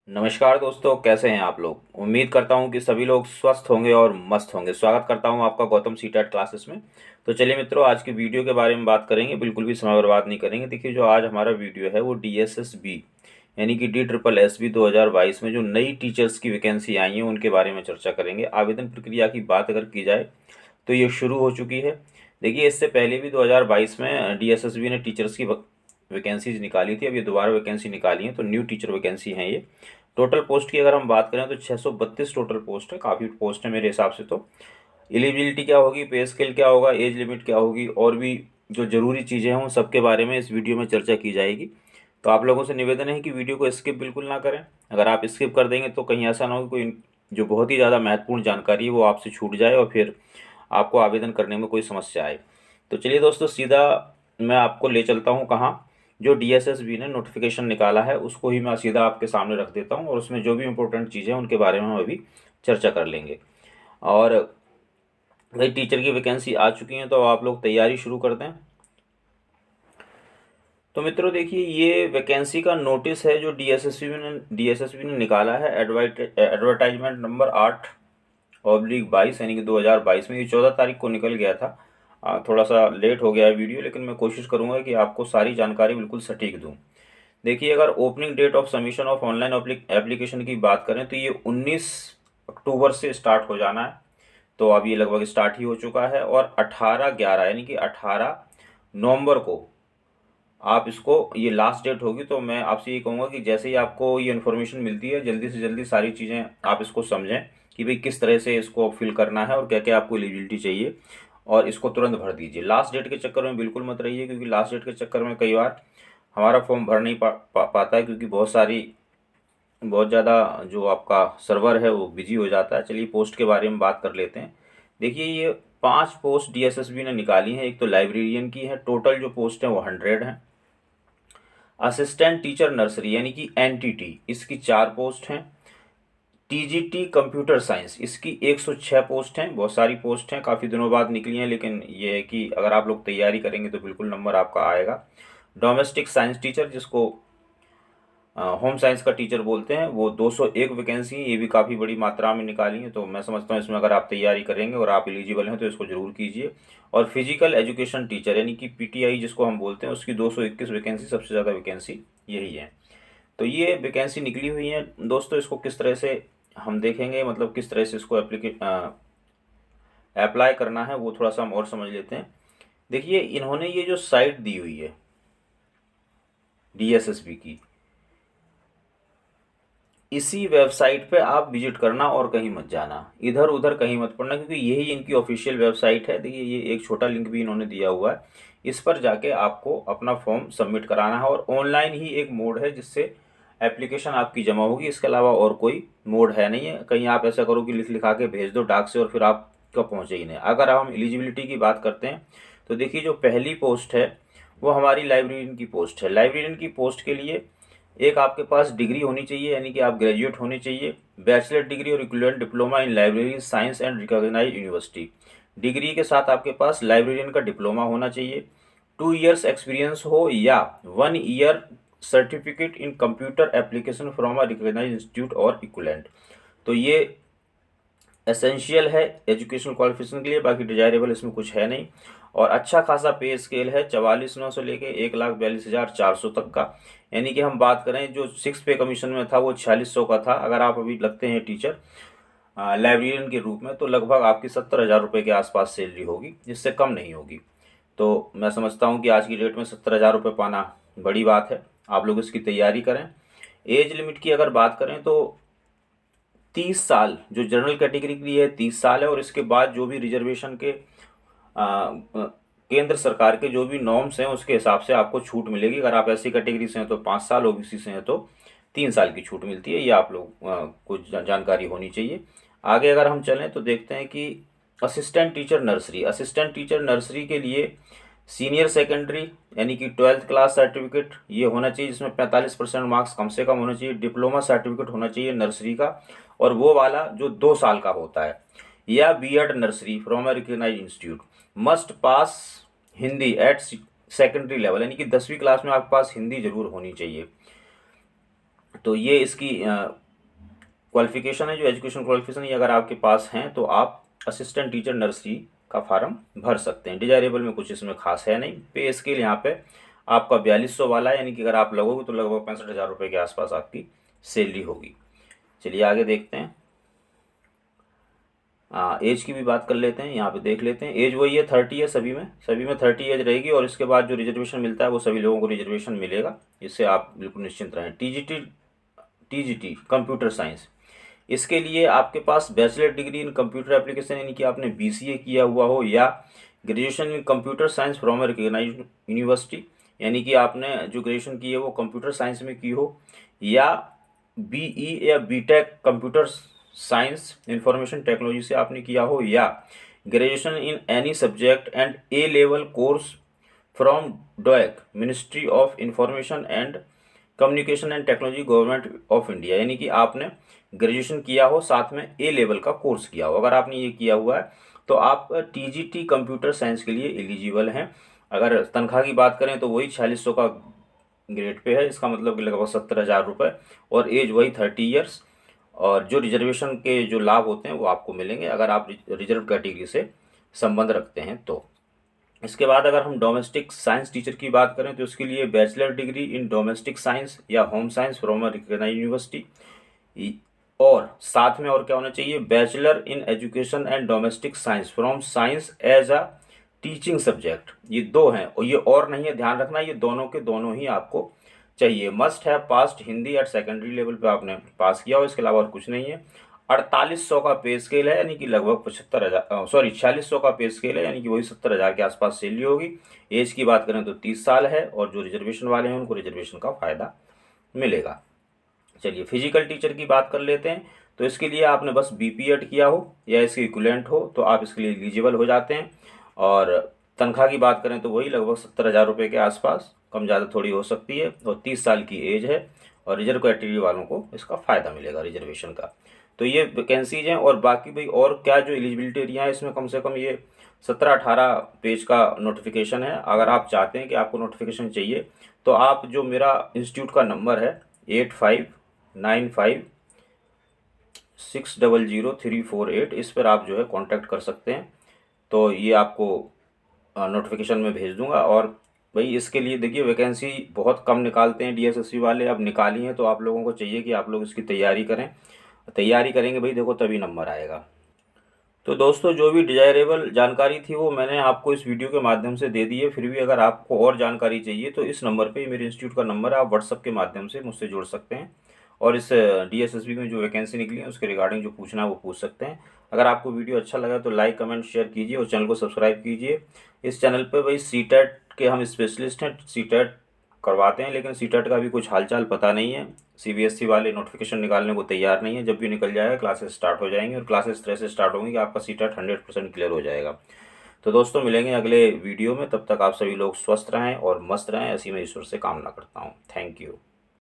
नमस्कार दोस्तों, कैसे हैं आप लोग। उम्मीद करता हूं कि सभी लोग स्वस्थ होंगे और मस्त होंगे। स्वागत करता हूं आपका गौतम सीटेट क्लासेस में। तो चलिए मित्रों, आज की वीडियो के बारे में बात करेंगे। बिल्कुल भी समय बर्बाद नहीं करेंगे। देखिए, जो आज हमारा वीडियो है वो DSSB यानी कि DSSB 2022 में जो नई टीचर्स की वैकेंसी आई है उनके बारे में चर्चा करेंगे। आवेदन प्रक्रिया की बात अगर की जाए तो ये शुरू हो चुकी है। देखिए, इससे पहले भी 2022 में DSSB ने टीचर्स की वैकेंसीज निकाली थी। अब ये दोबारा वैकेंसी निकाली है, तो न्यू टीचर वैकेंसी है ये। टोटल पोस्ट की अगर हम बात करें तो 632 टोटल पोस्ट है। काफ़ी पोस्ट है मेरे हिसाब से। तो एलिजिबिलिटी क्या होगी, पे स्केल क्या होगा, एज लिमिट क्या होगी और भी जो ज़रूरी चीज़ें हैं उन सब के बारे में इस वीडियो में चर्चा की जाएगी। तो आप लोगों से निवेदन है कि वीडियो को स्किप बिल्कुल ना करें। अगर आप स्किप कर देंगे तो कहीं ऐसा ना हो कि कोई जो बहुत ही ज़्यादा महत्वपूर्ण जानकारी है वो आपसे छूट जाए और फिर आपको आवेदन करने में कोई समस्या आए। तो चलिए दोस्तों, सीधा मैं आपको ले चलता हूँ कहाँ। जो DSSB ने नोटिफिकेशन निकाला है उसको ही मैं सीधा आपके सामने रख देता हूँ और उसमें जो भी इम्पोर्टेंट चीज़ें हैं उनके बारे में हम अभी चर्चा कर लेंगे। और भाई, टीचर की वैकेंसी आ चुकी है तो आप लोग तैयारी शुरू कर दें। तो मित्रों देखिए, ये वैकेंसी का नोटिस है जो DSSB ने निकाला है। एडवर्टाइजमेंट नंबर 8/22 यानी कि 2022 में। ये 14 तारीख को निकल गया था। थोड़ा सा लेट हो गया है वीडियो, लेकिन मैं कोशिश करूंगा कि आपको सारी जानकारी बिल्कुल सटीक दूं। देखिए, अगर opening date of submission of online application की बात करें तो ये 19 अक्टूबर से स्टार्ट हो जाना है। तो अब ये लगभग स्टार्ट ही हो चुका है और 18/11 यानी कि 18 नवंबर को आप इसको, ये लास्ट डेट होगी। तो मैं आपसे ये कहूँगा कि जैसे ही आपको ये इन्फॉर्मेशन मिलती है जल्दी से जल्दी सारी चीज़ें आप इसको समझें कि भाई किस तरह से इसको फिल करना है और क्या क्या आपको एलिजिबिलिटी चाहिए, और इसको तुरंत भर दीजिए। लास्ट डेट के चक्कर में बिल्कुल मत रहिए, क्योंकि लास्ट डेट के चक्कर में कई बार हमारा फॉर्म भर नहीं पाता है, क्योंकि बहुत ज़्यादा जो आपका सर्वर है वो बिजी हो जाता है। चलिए, पोस्ट के बारे में बात कर लेते हैं। देखिए, ये 5 पोस्ट DSSB ने निकाली हैं। एक तो लाइब्रेरियन की है। टोटल जो पोस्ट हैं वो 100 हैं। असिस्टेंट टीचर नर्सरी यानी कि NTT, इसकी 4 पोस्ट हैं। TGT कंप्यूटर साइंस, इसकी 106 पोस्ट हैं। बहुत सारी पोस्ट हैं, काफ़ी दिनों बाद निकली हैं, लेकिन ये है कि अगर आप लोग तैयारी करेंगे तो बिल्कुल नंबर आपका आएगा। डोमेस्टिक साइंस टीचर, जिसको होम साइंस का टीचर बोलते हैं, वो 201 वैकेंसी, ये भी काफ़ी बड़ी मात्रा में निकाली है। तो मैं समझता हूँ इसमें अगर आप तैयारी करेंगे और आप एलिजिबल हैं तो इसको जरूर कीजिए। और फिजिकल एजुकेशन टीचर यानी कि PTI जिसको हम बोलते हैं, उसकी 221 वैकेंसी, सबसे ज़्यादा वैकेंसी यही है। तो ये वैकेंसी निकली हुई है दोस्तों। इसको किस तरह से हम देखेंगे, मतलब किस तरह से इसको अप्लाई करना है, वो थोड़ा सा हम और समझ लेते हैं। देखिए, इन्होंने ये जो साइट दी हुई है DSSB की, इसी वेबसाइट पे आप विजिट करना और कहीं मत जाना, इधर उधर कहीं मत पड़ना, क्योंकि यही इनकी ऑफिशियल वेबसाइट है। देखिए, ये एक छोटा लिंक भी इन्होंने दिया हुआ है। इस पर जाके आपको अपना फॉर्म सबमिट कराना है और ऑनलाइन ही एक मोड है जिससे एप्लीकेशन आपकी जमा होगी। इसके अलावा और कोई मोड है नहीं है। कहीं आप ऐसा करो कि लिख लिखा के भेज दो डाक से और फिर आपका पहुँचे ही नहीं। अगर हम एलिजिबिलिटी की बात करते हैं तो देखिए, जो पहली पोस्ट है वो हमारी लाइब्रेरियन की पोस्ट है। लाइब्रेरियन की पोस्ट के लिए एक आपके पास डिग्री होनी चाहिए, यानी कि आप ग्रेजुएट होने चाहिए। बैचलर डिग्री और equivalent diploma in library science and recognised university. Degree के साथ आपके पास लाइब्रेरियन का डिप्लोमा होना चाहिए। 2 इयर्स एक्सपीरियंस हो या 1 year certificate in computer application from a recognised institute और इक्विवेलेंट। तो ये एसेंशियल है एजुकेशनल क्वालिफिकेशन के लिए। बाकी डिजायरेबल इसमें कुछ है नहीं। और अच्छा खासा पे स्केल है, 44,900 से लेके 1,42,400 तक का। यानी कि हम बात करें, जो 6 पे कमीशन में था वो 4600 का था। अगर आप अभी लगते हैं टीचर लाइब्रेरियन के रूप में, तो लगभग आपकी 70,000 रुपये के आसपास सैलरी होगी, जिससे कम नहीं होगी। तो मैं समझता हूँ कि आज की डेट में 70,000 रुपये पाना बड़ी बात है। आप लोग इसकी तैयारी करें। एज लिमिट की अगर बात करें तो 30 साल जो जनरल कैटेगरी के लिए है, 30 साल है। और इसके बाद जो भी रिजर्वेशन के केंद्र सरकार के जो भी नॉर्म्स हैं उसके हिसाब से आपको छूट मिलेगी। अगर आप ऐसी कैटेगरी से हैं तो 5 साल, OBC से हैं तो 3 साल की छूट मिलती है। ये आप लोग कुछ जानकारी होनी चाहिए। आगे अगर हम चलें तो देखते हैं कि असिस्टेंट टीचर नर्सरी के लिए सीनियर सेकेंडरी यानी कि 12th क्लास सर्टिफिकेट ये होना चाहिए, जिसमें 45% मार्क्स कम से कम होना चाहिए। डिप्लोमा सर्टिफिकेट होना चाहिए नर्सरी का, और वो वाला जो 2 साल का होता है। या B.Ed nursery from a recognised institute. Must pass Hindi at secondary level, यानी कि 10वीं क्लास में आपके पास हिंदी जरूर होनी चाहिए। तो ये इसकी क्वालिफिकेशन है, जो एजुकेशन क्वालिफिकेशन, ये अगर आपके पास हैं तो आप असिस्टेंट टीचर नर्सरी का फार्म भर सकते हैं। डिजायरेबल में कुछ इसमें खास है नहीं। पे स्केल यहाँ पे आपका 4200 वाला है, यानी कि अगर आप लगोगे तो लगभग 65,000 रुपये के आसपास आपकी सैलरी होगी। चलिए आगे देखते हैं। एज की भी बात कर लेते हैं, यहाँ पे देख लेते हैं। एज वही है 30 है, सभी में 30 एज रहेगी। और इसके बाद जो रिजर्वेशन मिलता है वो सभी लोगों को रिजर्वेशन मिलेगा, इससे आप बिल्कुल निश्चिंत रहें। टीजीटी कंप्यूटर साइंस, इसके लिए आपके पास bachelor degree in computer application, यानी कि आपने बीसीए किया हुआ हो, या graduation in computer science from a recognised university, यानी कि आपने जो ग्रेजुएशन की है वो कंप्यूटर साइंस में की हो, या बीई या BTech computer science information technology से आपने किया हो, या graduation in any subject and A level course from DOEACC ministry of information and communication and technology government of India, यानी कि आपने ग्रेजुएशन किया हो साथ में ए लेवल का कोर्स किया हो। अगर आपने ये किया हुआ है तो आप टीजीटी कंप्यूटर साइंस के लिए एलिजिबल हैं। अगर तनख्वाह की बात करें तो वही 4600 का ग्रेड पे है, इसका मतलब कि लगभग 70,000 रुपये, और एज वही 30 ईयर्स। और जो रिजर्वेशन के जो लाभ होते हैं वो आपको मिलेंगे अगर आप रिजर्व कैटेगरी से संबंध रखते हैं तो। इसके बाद अगर हम डोमेस्टिक साइंस टीचर की बात करें तो इसके लिए bachelor degree in domestic science या home science from a recognised university, और साथ में और क्या होना चाहिए, bachelor in education and domestic science from science as a teaching subject. ये दो हैं, और ये और नहीं है, ध्यान रखना, ये दोनों के दोनों ही आपको चाहिए। Must have passed Hindi at secondary level पे आपने पास किया हो, इसके अलावा और कुछ नहीं है। 4800 का पे स्केल है, यानी कि लगभग 4600 का पे स्केल है, यानी कि वही 70,000 के आसपास सैलरी होगी। एज की बात करें तो 30 साल है, और जो रिजर्वेशन वाले हैं उनको रिजर्वेशन का फ़ायदा मिलेगा। चलिए फिजिकल टीचर की बात कर लेते हैं। तो इसके लिए आपने बस बीपीएड किया हो या इसके इक्विवेलेंट हो तो आप इसके लिए एलिजिबल हो जाते हैं। और तनख्वाह की बात करें तो वही लगभग 70,000 रुपये के आसपास, कम ज़्यादा थोड़ी हो सकती है, और 30 साल की एज है, और रिजर्व कैटेगरी वालों को इसका फ़ायदा मिलेगा रिजर्वेशन का। तो ये वैकेंसीज हैं। और बाकी भाई और क्या जो एलिजिबिलिटी एरिया है, इसमें कम से कम ये 17-18 पेज का नोटिफिकेशन है। अगर आप चाहते हैं कि आपको नोटिफिकेशन चाहिए तो आप जो मेरा इंस्टीट्यूट का नंबर है 8595600348, इस पर आप जो है कांटेक्ट कर सकते हैं। तो ये आपको नोटिफिकेशन में भेज दूंगा। और भाई इसके लिए देखिए वैकेंसी बहुत कम निकालते हैं डीएसएससी वाले, अब निकाली हैं तो आप लोगों को चाहिए कि आप लोग इसकी तैयारी करें। तैयारी करेंगे भाई, देखो तभी नंबर आएगा। तो दोस्तों जो भी डिजायरेबल जानकारी थी वो मैंने आपको इस वीडियो के माध्यम से दे दी है। फिर भी अगर आपको और जानकारी चाहिए तो इस नंबर पे, मेरे इंस्टीट्यूट का नंबर है, आप व्हाट्सअप के माध्यम से मुझसे जुड़ सकते हैं, और इस डीएसएसबी में जो वैकेंसी निकली है उसके रिगार्डिंग जो पूछना है वो पूछ सकते हैं। अगर आपको वीडियो अच्छा लगा तो लाइक कमेंट शेयर कीजिए, और चैनल को सब्सक्राइब कीजिए। इस चैनल पर भाई सीटेट के हम स्पेशलिस्ट हैं, सीटेट करवाते हैं, लेकिन सीटेट का भी कुछ हालचाल पता नहीं है। सीबीएसई वाले नोटिफिकेशन निकालने को तैयार नहीं है। जब भी निकल जाएगा क्लासेस स्टार्ट हो जाएंगी, और क्लासेस तरह से स्टार्ट होंगी कि आपका सीटेट 100% क्लियर हो जाएगा। तो दोस्तों मिलेंगे अगले वीडियो में, तब तक आप सभी लोग स्वस्थ रहें और मस्त रहें, ऐसी मैं ईश्वर से कामना करता हूँ। Thank you.